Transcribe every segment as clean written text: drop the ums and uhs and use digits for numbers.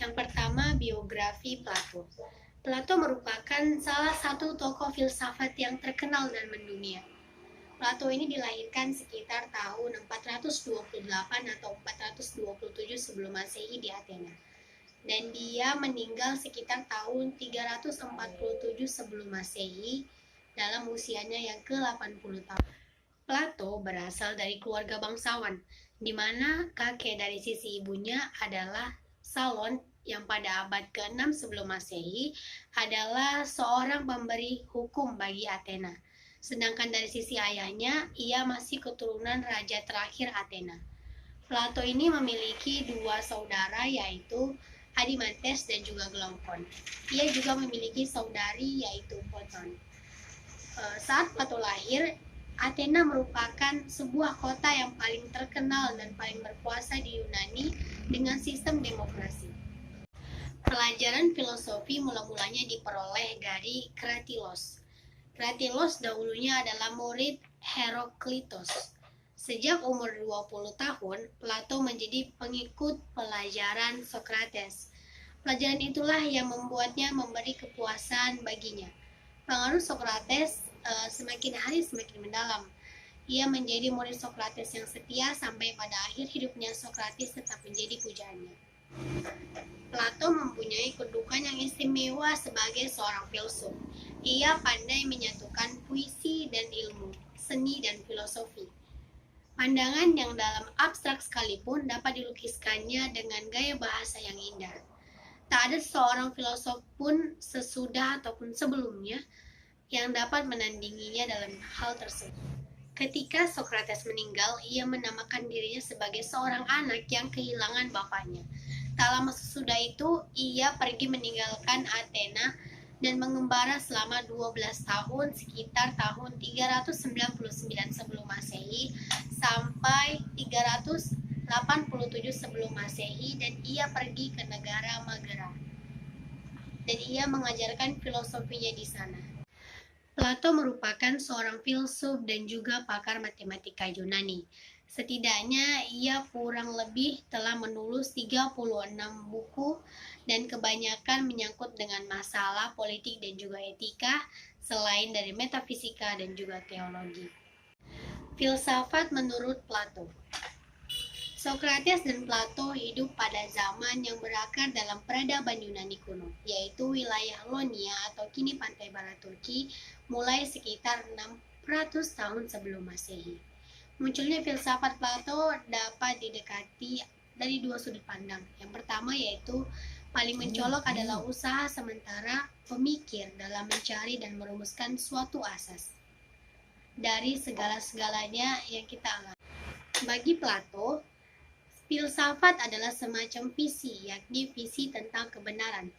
Yang pertama, biografi Plato. Plato merupakan salah satu tokoh filsafat yang terkenal dan mendunia. Plato ini dilahirkan sekitar tahun 428 atau 427 sebelum Masehi di Athena. Dan dia meninggal sekitar tahun 347 sebelum Masehi dalam usianya yang ke-80 tahun. Plato berasal dari keluarga bangsawan, di mana kakek dari sisi ibunya adalah Salon yang pada abad ke-6 sebelum Masehi adalah seorang pemberi hukum bagi Athena. Sedangkan dari sisi ayahnya, ia masih keturunan raja terakhir Athena. Plato ini memiliki dua saudara yaitu Adimantes dan juga Glaucon. Ia juga memiliki saudari yaitu Photon. Saat Plato lahir, Athena merupakan sebuah kota yang paling terkenal dan paling berkuasa di Yunani dengan sistem demokrasi. Pelajaran filosofi mula-mulanya diperoleh dari Kratilos. Kratilos dahulunya adalah murid Heraklitos. Sejak umur 20 tahun, Plato menjadi pengikut pelajaran Sokrates. Pelajaran itulah yang membuatnya memberi kepuasan baginya. Pengaruh Sokrates semakin hari semakin mendalam. Ia menjadi murid Sokrates yang setia sampai pada akhir hidupnya Sokrates tetap menjadi pujaannya. Plato mempunyai kedudukan yang istimewa sebagai seorang filsuf. Ia pandai menyatukan puisi dan ilmu, seni dan filosofi. Pandangan yang dalam abstrak sekalipun dapat dilukiskannya dengan gaya bahasa yang indah. Tak ada seorang filosof pun sesudah ataupun sebelumnya yang dapat menandinginya dalam hal tersebut. Ketika Sokrates meninggal, ia menamakan dirinya sebagai seorang anak yang kehilangan bapaknya. Tak lama sesudah itu, ia pergi meninggalkan Athena dan mengembara selama 12 tahun sekitar tahun 399 sebelum Masehi sampai 387 sebelum Masehi, dan ia pergi ke negara Megara. Dan ia mengajarkan filosofinya di sana. Plato merupakan seorang filsuf dan juga pakar matematika Yunani. Setidaknya ia kurang lebih telah menulis 36 buku dan kebanyakan menyangkut dengan masalah politik dan juga etika selain dari metafisika dan juga teologi. Filsafat menurut Plato. Sokrates dan Plato hidup pada zaman yang berakar dalam peradaban Yunani kuno, yaitu wilayah Ionia atau kini pantai barat Turki, mulai sekitar 600 tahun sebelum Masehi. Munculnya filsafat Plato dapat didekati dari dua sudut pandang. Yang pertama yaitu paling mencolok adalah usaha sementara pemikir dalam mencari dan merumuskan suatu asas dari segala-segalanya yang kita alami. Bagi Plato, filsafat adalah semacam visi, yakni visi tentang kebenaran.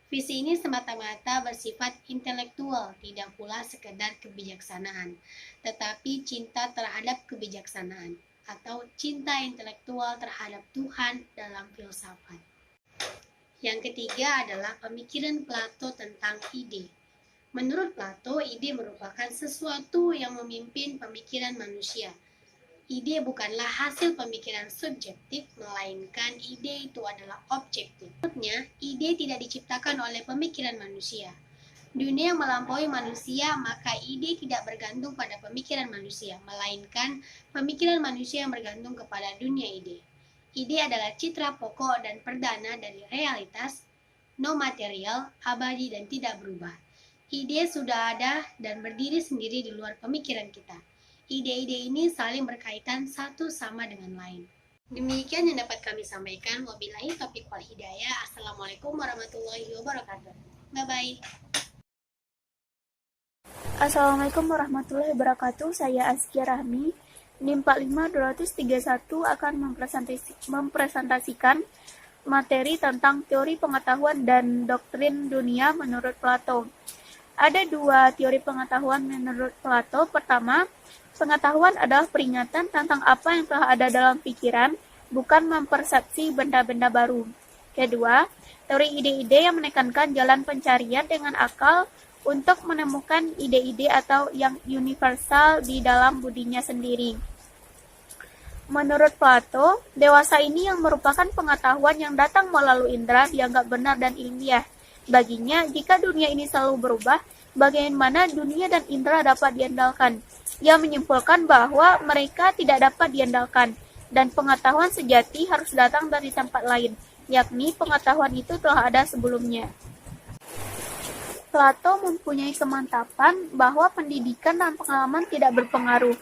Visi ini semata-mata bersifat intelektual, tidak pula sekedar kebijaksanaan, tetapi cinta terhadap kebijaksanaan, atau cinta intelektual terhadap Tuhan dalam filsafat. Yang ketiga adalah pemikiran Plato tentang ide. Menurut Plato, ide merupakan sesuatu yang memimpin pemikiran manusia. Ide bukanlah hasil pemikiran subjektif, melainkan ide itu adalah objektif. Maksudnya, ide tidak diciptakan oleh pemikiran manusia. Dunia yang melampaui manusia, maka ide tidak bergantung pada pemikiran manusia, melainkan pemikiran manusia yang bergantung kepada dunia ide. Ide adalah citra pokok dan perdana dari realitas, no material, abadi dan tidak berubah. Ide sudah ada dan berdiri sendiri di luar pemikiran kita. Ide-ide ini saling berkaitan satu sama dengan lain. Demikian yang dapat kami sampaikan. Wabillahi taufiq wal hidayah. Assalamualaikum warahmatullahi wabarakatuh. Bye-bye. Assalamualaikum warahmatullahi wabarakatuh. Saya Askia Rahmi, NIM 45231 akan mempresentasikan materi tentang teori pengetahuan dan doktrin dunia menurut Plato. Ada dua teori pengetahuan menurut Plato. Pertama, pengetahuan adalah peringatan tentang apa yang telah ada dalam pikiran, bukan mempersepsi benda-benda baru. Kedua, teori ide-ide yang menekankan jalan pencarian dengan akal untuk menemukan ide-ide atau yang universal di dalam budinya sendiri. Menurut Plato, dewasa ini yang merupakan pengetahuan yang datang melalui indera dianggap benar dan ilmiah. Baginya, jika dunia ini selalu berubah, bagaimana dunia dan indera dapat diandalkan? Ia menyimpulkan bahwa mereka tidak dapat diandalkan, dan pengetahuan sejati harus datang dari tempat lain, yakni pengetahuan itu telah ada sebelumnya. Plato mempunyai kemantapan bahwa pendidikan dan pengalaman tidak berpengaruh.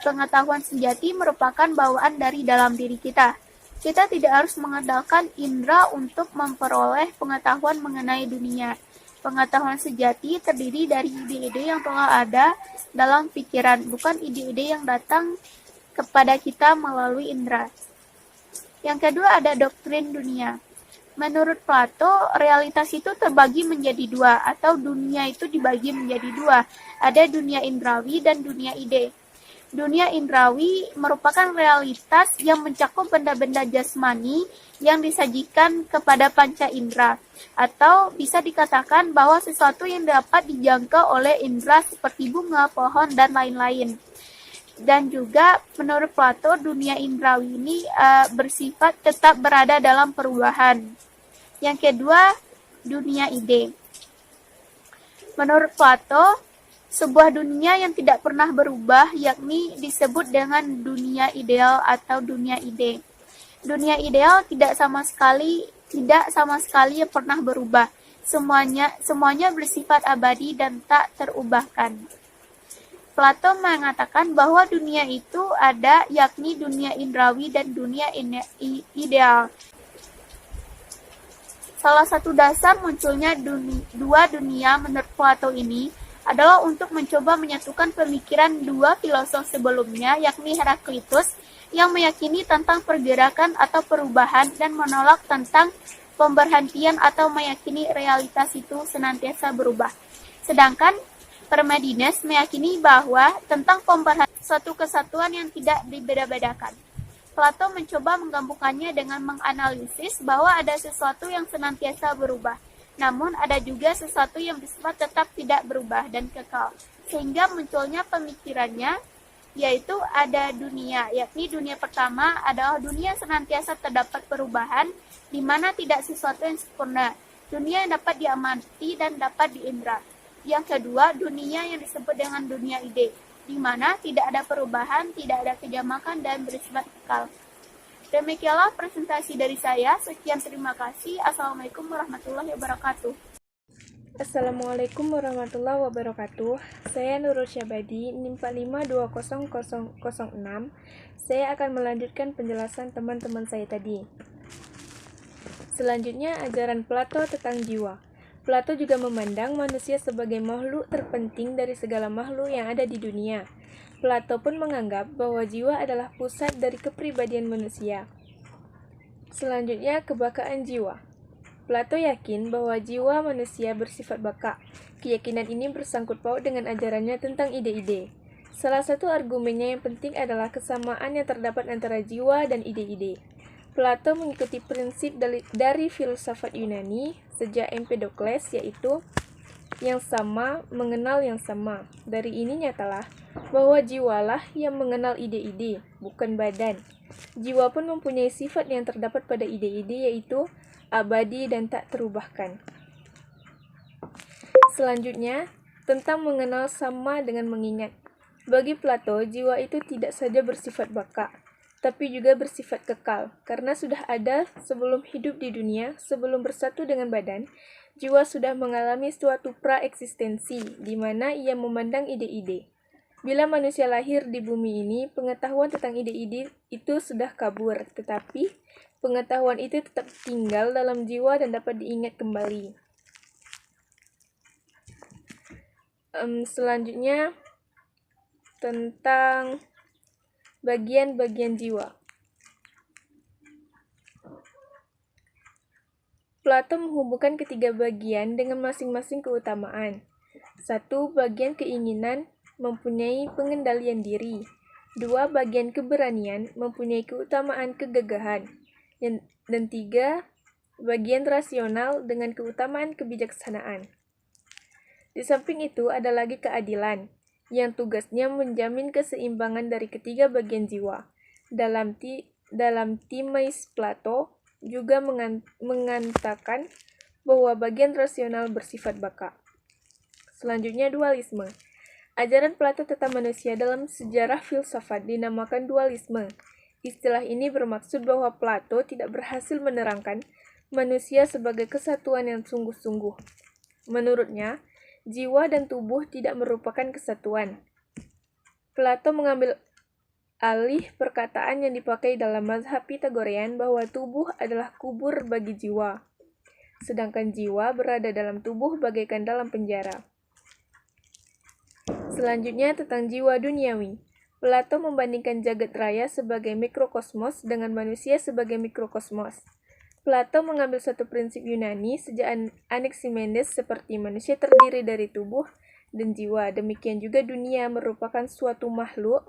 Pengetahuan sejati merupakan bawaan dari dalam diri kita. Kita tidak harus mengandalkan indera untuk memperoleh pengetahuan mengenai dunia. Pengetahuan sejati terdiri dari ide-ide yang telah ada dalam pikiran, bukan ide-ide yang datang kepada kita melalui indera. Yang kedua ada doktrin dunia. Menurut Plato, realitas itu terbagi menjadi dua, atau dunia itu dibagi menjadi dua. Ada dunia indrawi dan dunia ide. Dunia indrawi merupakan realitas yang mencakup benda-benda jasmani yang disajikan kepada panca indera, atau bisa dikatakan bahwa sesuatu yang dapat dijangkau oleh indera seperti bunga, pohon, dan lain-lain. Dan juga menurut Plato, dunia indrawi ini bersifat tetap berada dalam perubahan. Yang kedua, dunia ide. Menurut Plato, sebuah dunia yang tidak pernah berubah, yakni disebut dengan dunia ideal atau dunia ide. Dunia ideal tidak sama sekali yang pernah berubah. Semuanya bersifat abadi dan tak terubahkan. Plato mengatakan bahwa dunia itu ada, yakni dunia indrawi dan dunia ideal. Salah satu dasar munculnya dua dunia menurut Plato ini adalah untuk mencoba menyatukan pemikiran dua filosof sebelumnya, yakni Heraklitus yang meyakini tentang pergerakan atau perubahan dan menolak tentang pemberhentian atau meyakini realitas itu senantiasa berubah. Sedangkan Parmenides meyakini bahwa tentang pemberhentian suatu kesatuan yang tidak dibeda-bedakan. Plato mencoba menggabungkannya dengan menganalisis bahwa ada sesuatu yang senantiasa berubah, namun ada juga sesuatu yang bersifat tetap tidak berubah dan kekal, sehingga munculnya pemikirannya, yaitu ada dunia, yakni dunia pertama adalah dunia senantiasa terdapat perubahan, di mana tidak sesuatu yang sempurna, dunia yang dapat diamati dan dapat diindra. Yang kedua, dunia yang disebut dengan dunia ide, di mana tidak ada perubahan, tidak ada kejamakan, dan bersifat kekal. Demikianlah presentasi dari saya. Sekian, terima kasih. Assalamualaikum warahmatullahi wabarakatuh. Assalamualaikum warahmatullahi wabarakatuh. Saya Nurul Syabadi, NIM 45200006. Saya akan melanjutkan penjelasan teman-teman saya tadi. Selanjutnya, ajaran Plato tentang jiwa. Plato juga memandang manusia sebagai makhluk terpenting dari segala makhluk yang ada di dunia. Plato pun menganggap bahwa jiwa adalah pusat dari kepribadian manusia. Selanjutnya, kebakaan jiwa. Plato yakin bahwa jiwa manusia bersifat baka. Keyakinan ini bersangkut paut dengan ajarannya tentang ide-ide. Salah satu argumennya yang penting adalah kesamaan yang terdapat antara jiwa dan ide-ide. Plato mengikuti prinsip dari filsafat Yunani sejak Empedokles, yaitu yang sama mengenal yang sama. Dari ini nyatalah bahwa jiwalah yang mengenal ide-ide, bukan badan. Jiwa pun mempunyai sifat yang terdapat pada ide-ide, yaitu abadi dan tak terubahkan. Selanjutnya, tentang mengenal sama dengan mengingat. Bagi Plato, jiwa itu tidak saja bersifat baka, tapi juga bersifat kekal, karena sudah ada sebelum hidup di dunia, sebelum bersatu dengan badan. Jiwa sudah mengalami suatu pra-eksistensi, di mana ia memandang ide-ide. Bila manusia lahir di bumi ini, pengetahuan tentang ide-ide itu sudah kabur, tetapi pengetahuan itu tetap tinggal dalam jiwa dan dapat diingat kembali. Selanjutnya, tentang bagian-bagian jiwa. Plato menghubungkan ketiga bagian dengan masing-masing keutamaan. 1. Bagian keinginan mempunyai pengendalian diri. 2. Bagian keberanian mempunyai keutamaan kegagahan. Dan 3. Bagian rasional dengan keutamaan kebijaksanaan. Di samping itu ada lagi keadilan, yang tugasnya menjamin keseimbangan dari ketiga bagian jiwa. dalam Timaeus Plato juga mengatakan bahwa bagian rasional bersifat baka. Selanjutnya, dualisme. Ajaran Plato tentang manusia dalam sejarah filsafat dinamakan dualisme. Istilah ini bermaksud bahwa Plato tidak berhasil menerangkan manusia sebagai kesatuan yang sungguh-sungguh. Menurutnya, jiwa dan tubuh tidak merupakan kesatuan. Plato mengambil alih perkataan yang dipakai dalam mazhab Pythagorean bahwa tubuh adalah kubur bagi jiwa, sedangkan jiwa berada dalam tubuh bagaikan dalam penjara. Selanjutnya tentang jiwa duniawi. Plato membandingkan jagat raya sebagai mikrokosmos dengan manusia sebagai mikrokosmos. Plato mengambil satu prinsip Yunani sejak Anaximenes seperti manusia terdiri dari tubuh dan jiwa. Demikian juga dunia merupakan suatu makhluk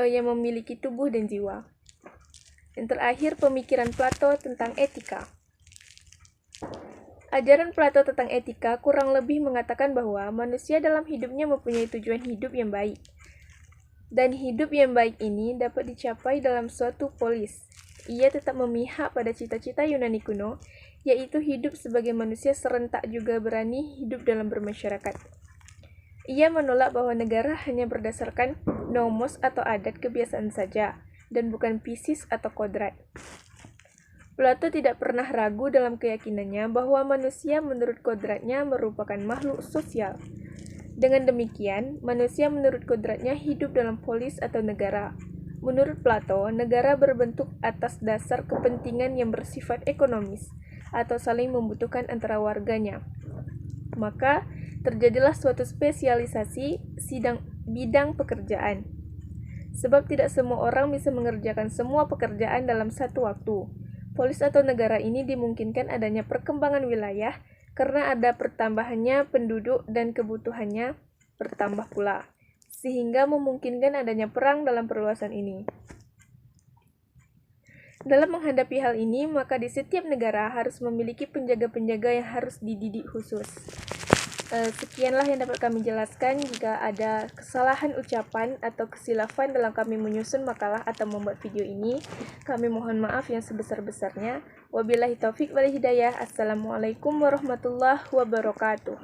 yang memiliki tubuh dan jiwa. Yang terakhir, pemikiran Plato tentang etika. Ajaran Plato tentang etika kurang lebih mengatakan bahwa manusia dalam hidupnya mempunyai tujuan hidup yang baik. Dan hidup yang baik ini dapat dicapai dalam suatu polis. Ia tetap memihak pada cita-cita Yunani kuno, yaitu hidup sebagai manusia serentak juga berani hidup dalam bermasyarakat. Ia menolak bahwa negara hanya berdasarkan nomos atau adat kebiasaan saja, dan bukan pisis atau kodrat. Plato tidak pernah ragu dalam keyakinannya bahwa manusia menurut kodratnya merupakan makhluk sosial. Dengan demikian, manusia menurut kodratnya hidup dalam polis atau negara. Menurut Plato, negara berbentuk atas dasar kepentingan yang bersifat ekonomis, atau saling membutuhkan antara warganya. Maka, terjadilah suatu spesialisasi bidang pekerjaan. Sebab tidak semua orang bisa mengerjakan semua pekerjaan dalam satu waktu. Polis atau negara ini dimungkinkan adanya perkembangan wilayah karena ada pertambahannya penduduk dan kebutuhannya bertambah pula, sehingga memungkinkan adanya perang dalam perluasan ini. Dalam menghadapi hal ini, maka di setiap negara harus memiliki penjaga-penjaga yang harus dididik khusus. Sekianlah yang dapat kami jelaskan. Jika ada kesalahan ucapan atau kesilafan dalam kami menyusun makalah atau membuat video ini, kami mohon maaf yang sebesar-besarnya. Wabillahi taufik wal hidayah. Assalamualaikum warahmatullahi wabarakatuh.